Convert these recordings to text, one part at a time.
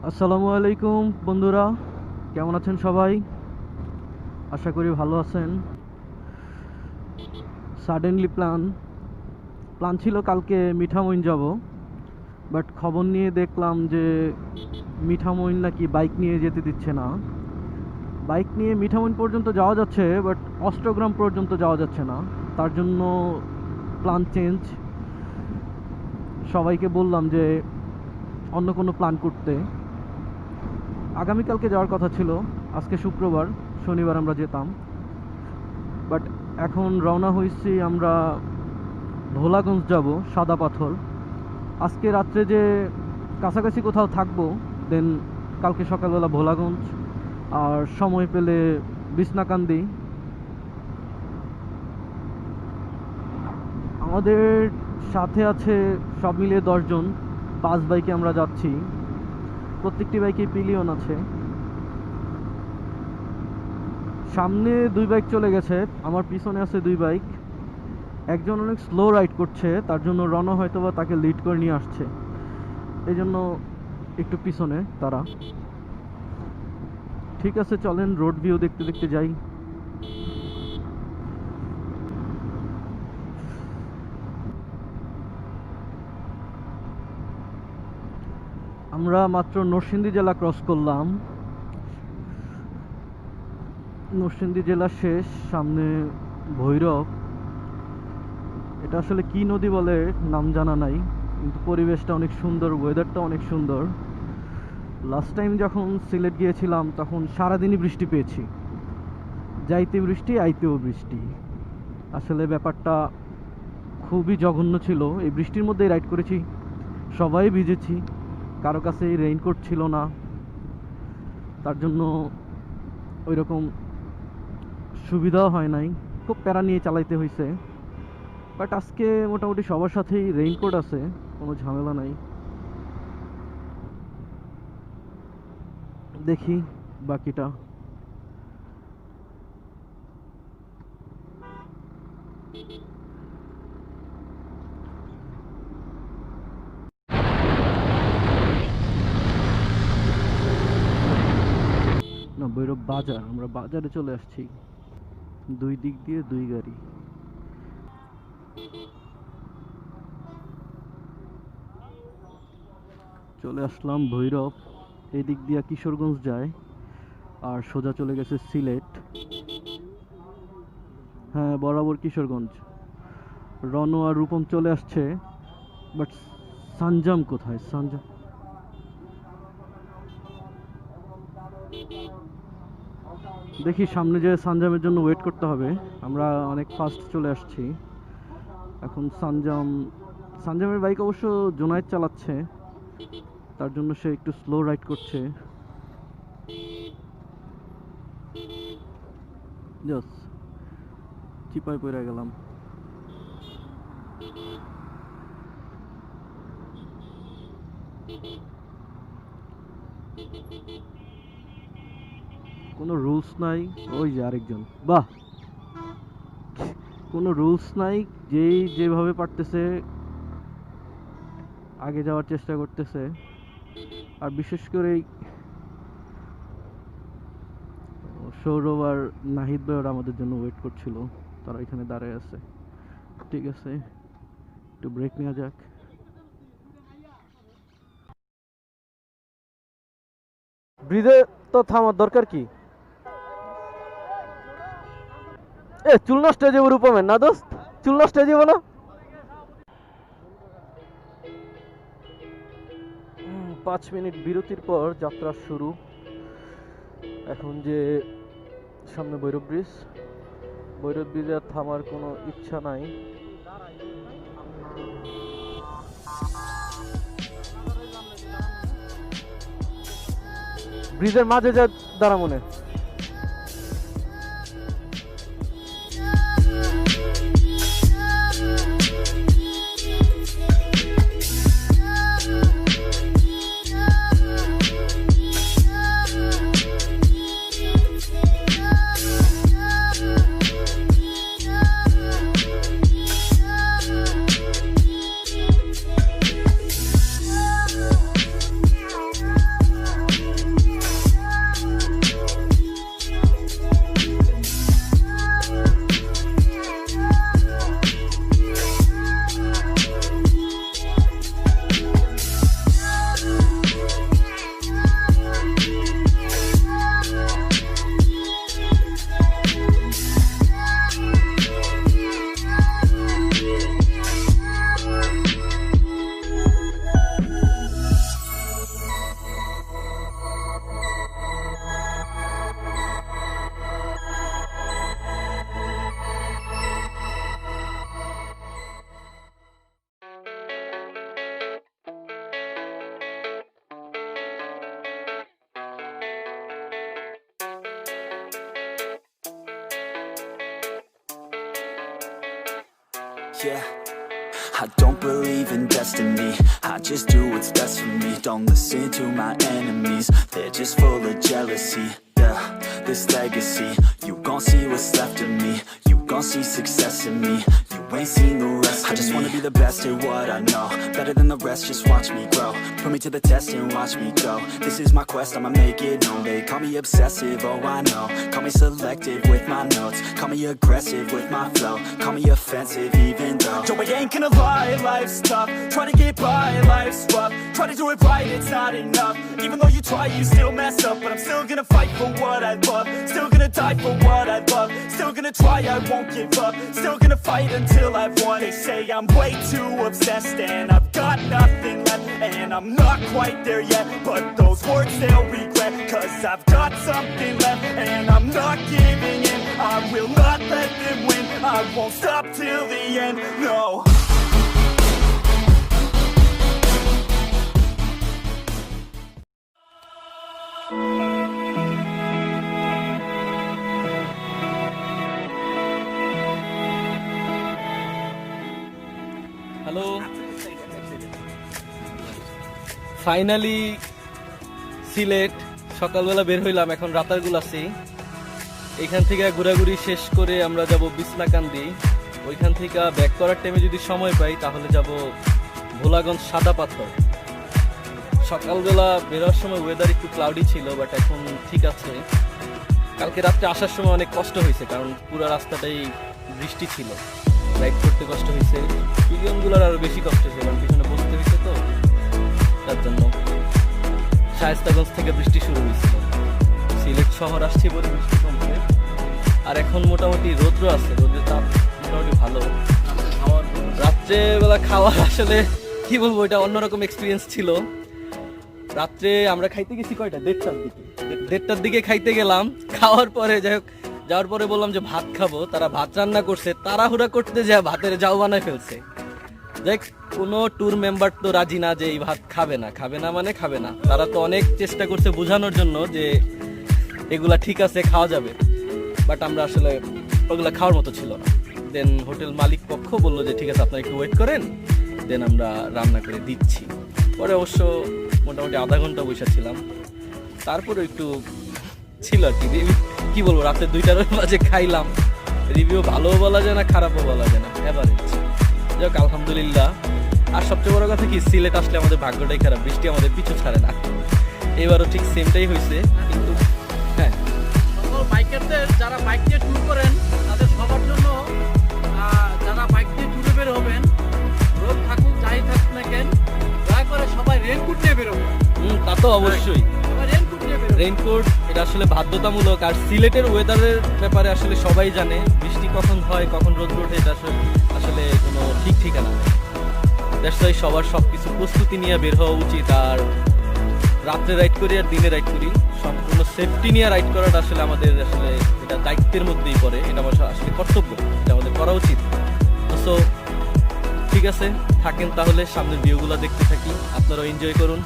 আসসালামু আলাইকুম বন্ধুরা, কেমন আছেন সবাই? আশা করি ভালো আছেন। সাডেনলি প্ল্যান ছিল কালকে মিঠামইন যাব, বাট খবর নিয়ে দেখলাম যে মিঠামইন নাকি বাইক নিয়ে যেতে দিচ্ছে না। বাইক নিয়ে মিঠামইন পর্যন্ত যাওয়া যাচ্ছে, বাট অষ্টগ্রাম পর্যন্ত যাওয়া যাচ্ছে না। তার জন্য প্ল্যান চেঞ্জ। সবাইকে বললাম যে অন্য কোনো প্ল্যান করতে। আগামীকালকে যাওয়ার কথা ছিল, আজকে শুক্রবার, শনিবার আমরা যেতাম। বাট এখন রওনা হয়েছি আমরা ভোলাগঞ্জ যাব, সাদা পাথর। আজকে রাত্রে যে কাছাকাছি কোথাও থাকবো, দেন কালকে সকালবেলা ভোলাগঞ্জ, আর সময় পেলে বিছনাকান্দি। আমাদের সাথে আছে সব মিলিয়ে 10 জন। 5 বাইকে আমরা যাচ্ছি, প্রত্যেকটি বাইকে পিলিয়ন আছে। সামনে 2 বাইক চলে গেছে, আমার পিছনে আছে 2 বাইক। একজন অনেক স্লো রাইড করছে, তার জন্য রণ হয়তোবা তাকে লিড করে নিয়ে আসছে, এই জন্য একটু পিছনে তারা। ঠিক আছে, চলেন রোড ভিউ দেখতে দেখতে যাই। আমরা মাত্র নরসিংদী জেলা ক্রস করলাম। নরসিংদী জেলা শেষ, সামনে ভৈরব। এটা আসলে কি নদী বলে নাম জানা নাই, কিন্তু পরিবেশটা অনেক সুন্দর, ওয়েদারটা অনেক সুন্দর। লাস্ট টাইম যখন সিলেট গিয়েছিলাম তখন সারাদিনই বৃষ্টি পেয়েছি, যাইতে বৃষ্টি আইতেও বৃষ্টি। আসলে ব্যাপারটা খুবই জঘন্য ছিল। এই বৃষ্টির মধ্যেই রাইড করেছি, সবাই ভিজেছি, কারো কাছে রেইনকোট ছিল না, তার জন্য ওই রকম সুবিধাও হয় নাই, খুব প্যারা নিয়ে চালাইতে হয়েছে। বাট আজকে মোটামুটি সবার সাথেই রেইনকোট আছে, কোনো ঝামেলা নাই। দেখি বাকিটা। না, ভৈরব বাজার, আমরা বাজারে চলে আসছি। 2 দিক দিয়ে 2 গাড়ি। চলে আসলাম ভৈরব। এই দিক দিয়ে কিশোরগঞ্জ যায়, আর সোজা চলে গেছে সিলেট। হ্যাঁ, বরাবর কিশোরগঞ্জ। রণ আর রূপম চলে আসছে, বাট সানজাম কোথায়? সানজাম দেখি, সামনে যে সানজামের জন্য ওয়েট করতে হবে। আমরা অনেক ফাস্ট চলে আসছি। এখন সানজামের বাইক অবশ্য জোনায়েত চালাচ্ছে, তার জন্য সে একটু স্লো রাইড করছে। জাস চিপায় পড়ে গেলাম। কোনো রুলস নাই। ওই যে আরেকজন, বাহ, কোনো রুলস নাই, যেই যেভাবে পারতেছে আগে যাওয়ার চেষ্টা করতেছে। আর বিশেষ করে সৌরভ আর নাহিদ ভাই ওরা আমাদের জন্য ওয়েট করছিল, তারা এখানে দাঁড়ায় আছে। ঠিক আছে, একটু ব্রেক নেওয়া যাক। ব্রিজে তো থামার দরকার কি? চুল নষ্ট হয়ে যাবো রূপমের, না দোস্ত? চুল নষ্ট হয়ে যাবো না? 5 মিনিট বিরতির পর যাত্রা শুরু। এখন যে সামনে ভৈরব ব্রিজে আর থামার কোনো ইচ্ছা নাই। ব্রিজের মাঝে যা দাঁড়া মনে। yeah. I don't believe in destiny, I just do what's best for me. Don't listen to my enemies, they're just full of jealousy. Yeah, this legacy, you gon' see what's left of me. You gon' see success in me, you ain't seen the rest of me. I just wanna be the best at what I know, better than the rest, just watch me grow. Put me to the test and watch me go. This is my quest, I'ma make it known. They call me obsessive, oh I know. Call me selective with my notes, call me aggressive with my flow. Call me offensive even though Joe, I ain't gonna lie, life's tough. Try to get by, life's rough. Try to do it right, it's not enough. Even though you try, you still mess up. But I'm still gonna fight for what I love. Still gonna die for what I love. Still gonna try, I won't give up. Still gonna fight until I've won. They say I'm way too obsessed and I've got nothing left. And I'm not quite there yet, but those words they'll regret. Cause I've got something left and I'm not giving in. I will not let them win, I won't stop till the end, no. Hello, finally Sylhet সকালবেলা বের হইলাম। এখন রাতারগুল আছি। এইখান থেকে ঘোরাঘুরি শেষ করে আমরা যাব বিছনাকান্দি। ওইখান থেকে ব্যাক করার টাইমে যদি সময় পাই তাহলে যাব ভোলাগঞ্জ সাদা পাথর। সকালবেলা বেরোর সময় ওয়েদার একটু ক্লাউডি ছিল, বাট এখন ঠিক আছে। কালকে রাত্রে আসার সময় অনেক কষ্ট হয়েছে, কারণ পুরো রাস্তাটাই বৃষ্টি ছিল, রাইড করতে কষ্ট হয়েছে। পিলিয়নগুলোর আরও বেশি কষ্ট হয়েছে, কারণ পিছনে বসতে হয়েছে তো, তার জন্য। শায়েস্তাগঞ্জ থেকে বৃষ্টি শুরু হয়েছিল, সিলেট শহর আসছে বলে বৃষ্টি কমছে। আর এখন মোটামুটি রৌদ্র আছে, রোদের তাপ মোটামুটি ভালো। রাত্রেবেলা খাওয়ার আসলে কি বলবো, এটা অন্যরকম এক্সপিরিয়েন্স ছিল। রাত্রে আমরা খাইতে গেছি কয়টা, 1:30টার দিকে খাইতে গেলাম। খাওয়ার পরে যাওয়ার পরে বললাম যে ভাত খাবো, তারা ভাত রান্না করছে, তাড়াহুড়া করতে যা ভাতের জাউ বানায় ফেলছে। দেখ, কোনো ট্যুর মেম্বার তো রাজি না যে এই ভাত খাবে না, মানে খাবে না। তারা তো অনেক চেষ্টা করছে বোঝানোর জন্য যে এগুলা ঠিক আছে, খাওয়া যাবে, বাট আমরা আসলে ওগুলা খাওয়ার মতো ছিল না। দেন হোটেল মালিক পক্ষ বললো যে ঠিক আছে, আপনারা একটু ওয়েট করেন, দেন আমরা রান্না করে দিচ্ছি। পরে অবশ্য মোটামুটি আধা ঘন্টা বসেছিলাম, তারপরে একটু ছিল আর কি। কি বলবো, রাতে 2টার বাজে খাইলাম। রিভিউ ভালোও বলা যায় না, খারাপও বলা যায় না, এভারেজ। যাক, আলহামদুলিল্লাহ। আর সবচেয়ে বড় কথা কি, সিলেট আসলে আমাদের ভাগ্যটাই খারাপ, বৃষ্টি আমাদের পিছু ছাড়ে না। এবারও ঠিক সেমটাই হয়েছে। কিন্তু হ্যাঁ, বাইকারদের যারা বাইক দিয়ে ট্যুর করেন তাদের সবার জন্য, যারা বাইক দিয়ে ট্যুরে বের হবেন, রোদ থাকুক যাই থাকুক না কেন, দয়া করে সবাই রেইনকোট নিয়ে বেরোবেন। তা তো অবশ্যই, রেইনকোট এটা আসলে বাধ্যতামূলক। আর সিলেটের ওয়েদারের ব্যাপারে আসলে সবাই জানে, বৃষ্টি কখন হয় কখন রোদ ওঠে, এটা আসলে কোনো ঠিক ঠিকানা নেই। দ্যাটস ওয়াই সবার সবকিছু প্রস্তুতি নিয়ে বের হওয়া উচিত। আর রাত্রে রাইড করি আর দিনে রাইড করি, সম্পূর্ণ সেফটি নিয়ে রাইড করাটা আসলে আমাদের আসলে এটা দায়িত্বের মধ্যেই পড়ে, এটা আমার আসলে কর্তব্য, এটা আমাদের করা উচিত। সো ঠিক আছে, থাকেন তাহলে, সামনের ভিউগুলো দেখতে থাকি, আপনারাও এনজয় করুন।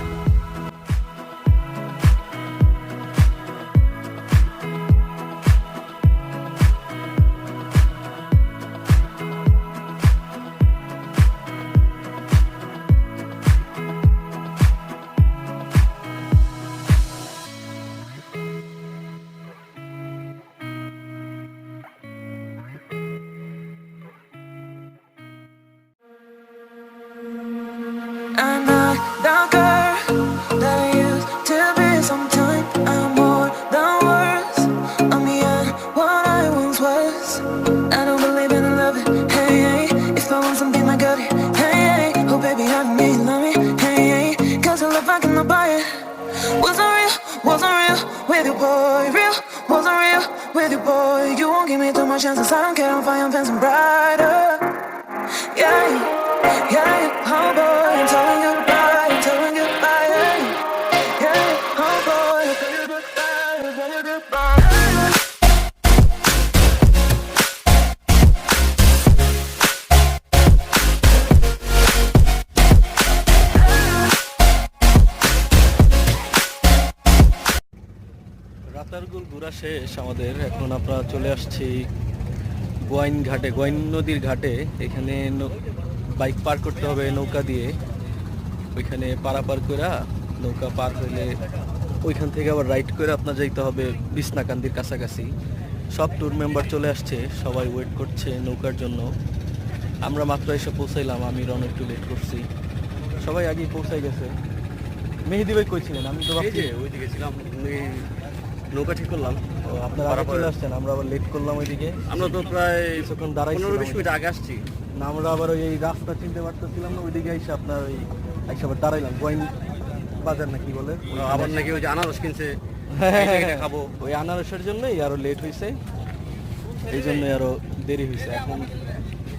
I'm not the girl that I used to be. Sometimes I'm more than words. I'm beyond what I once was. I don't believe in love. Hey, hey. If I want something, I got it. Hey, hey. Oh, baby, R.i.Milon. Hey, hey. Cause I love, I cannot buy it. Wasn't real with you, boy. Real, wasn't real with you, boy. You won't give me too much chances. I don't care, I'm fine, I'm fencing brighter. Yeah, yeah, oh boy, I'm telling you goodbye, yeah, yeah, oh boy, I'm telling you goodbye. Ratargul ঘোরা শেষ আমাদের। এখন আমরা চলে আসছি গোয়াইন ঘাটে, গোয়াইন নদীর ঘাটে। এখানে বাইক পার করতে হবে নৌকা দিয়ে, ওইখানে পারাপার করে নৌকা পার হইলে ওইখান থেকে আবার রাইড করে আপনার যাইতে হবে বিছনাকান্দির কাছাকাছি। সব ট্যুর মেম্বার চলে আসছে, সবাই ওয়েট করছে নৌকার জন্য। আমরা মাত্র এসে পৌঁছাইলাম, আমি রন একটু লেট করছি, সবাই আগেই পৌঁছাই গেছে। মেহেদি ভাই কই ছিলেন? আমি তো ওইদিকে ছিলাম, নৌকা ঠিক করলাম। ও আপনারা আগে চলে আসছেন, আমরা আবার লেট করলাম ওইদিকে। আমরা তো প্রায় যখন দাঁড়াইছি 15-20 মিনিট আগে আসছি না, আমরা আবার ওই রাস্তা চিনতে পারতেছিলাম না, ওইদিকে এসে আপনার ওই এসে আবার দাঁড়াইলাম। গোয়াইন বাজার নাকি বলে, আবার নাকি ওই যে আনারস কিনছে খাবো, ওই আনারসের জন্যই আরো লেট হয়েছে, এই জন্যই আরো দেরি হয়েছে। এখন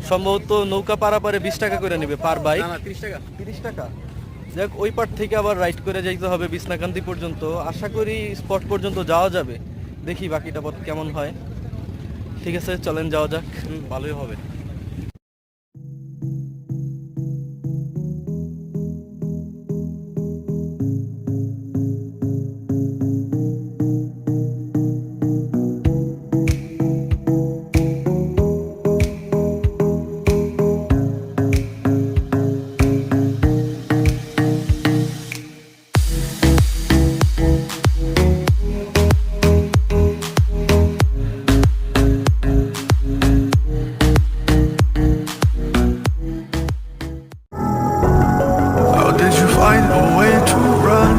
সম্ভবত নৌকা পারাপারে 20 টাকা করে নেবে পার বাইক। 30 টাকা। যাক, ওই পার থেকে আবার রাইড করে যাইতে হবে বিছনাকান্দি পর্যন্ত। আশা করি স্পট পর্যন্ত যাওয়া যাবে, দেখি বাকিটা পথ কেমন হয়। ঠিক আছে, চলেন যাওয়া যাক। ভালোই হবে। How did you find a way to run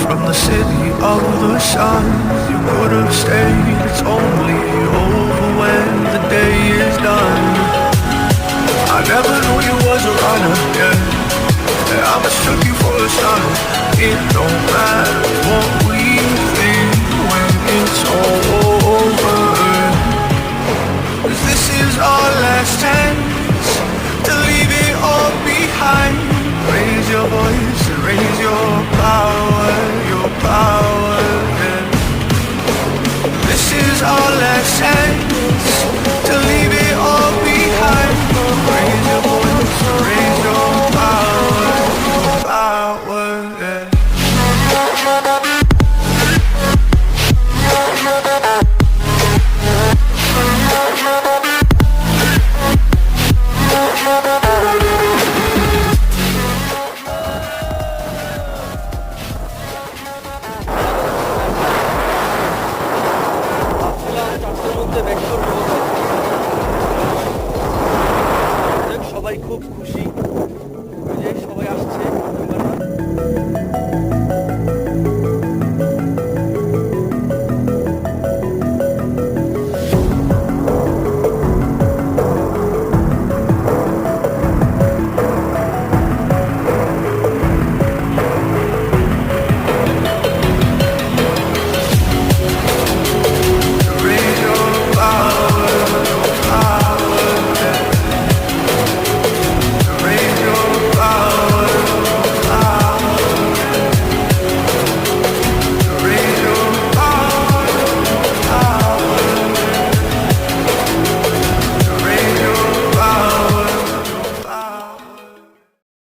from the city of the sun? You could have stayed, it's only over when the day is done. I never knew you was a runner, yeah. I mistook you for a son. In